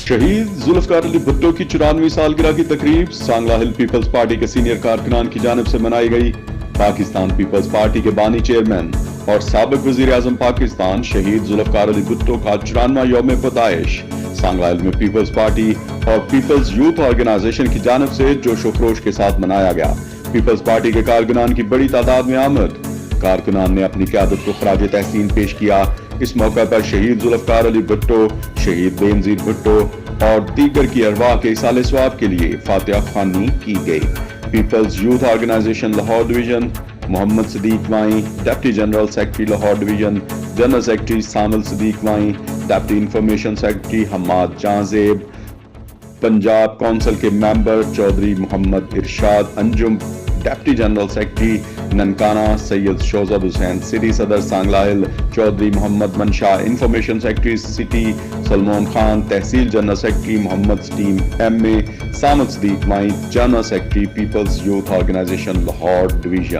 شہید ذوالفقار علی بھٹو کی 94ویں سالگرہ کی تقریب سانگلہ ہل پیپلز پارٹی کے سینئر کارکنان کی جانب سے منائی گئی۔ پاکستان پیپلز پارٹی کے بانی چیئرمین اور سابق وزیر اعظم پاکستان شہید ذوالفقار علی بھٹو کا 94واں یوم پیدائش سانگلہ ہل میں پیپلز پارٹی اور پیپلز یوتھ آرگنائزیشن کی جانب سے جوش و خروش کے ساتھ منایا گیا۔ پیپلز پارٹی کے کارکنان کی بڑی تعداد میں آمد، کارکنان نے اپنی قیادت کو خراج تحسین پیش کیا۔ اس موقع پر شہید ذوالفقار علی بھٹو، شہید بے نظیر بھٹو اور دیگر کی ارواح کے ایصال ثواب کے لیے فاتحہ خوانی کی گئی۔ People's youth organization Lahore division Muhammad Siddique Wyne, deputy general secretary Lahore division, general secretary Samil Siddique Wyne, deputy information secretary Hammad Jahan Zeb, Punjab council کے member Chaudhry Muhammad Irshad Anjum, deputy general secretary Nankana Syed Shozab Hussain, city صدر Sangla hill Chaudhry Muhammad Mansha, information secretary city Salman Khan, tehsil general secretary Muhammad سٹیم M A, Samad Siddique Wyne, general secretary people's youth organization Lahore division.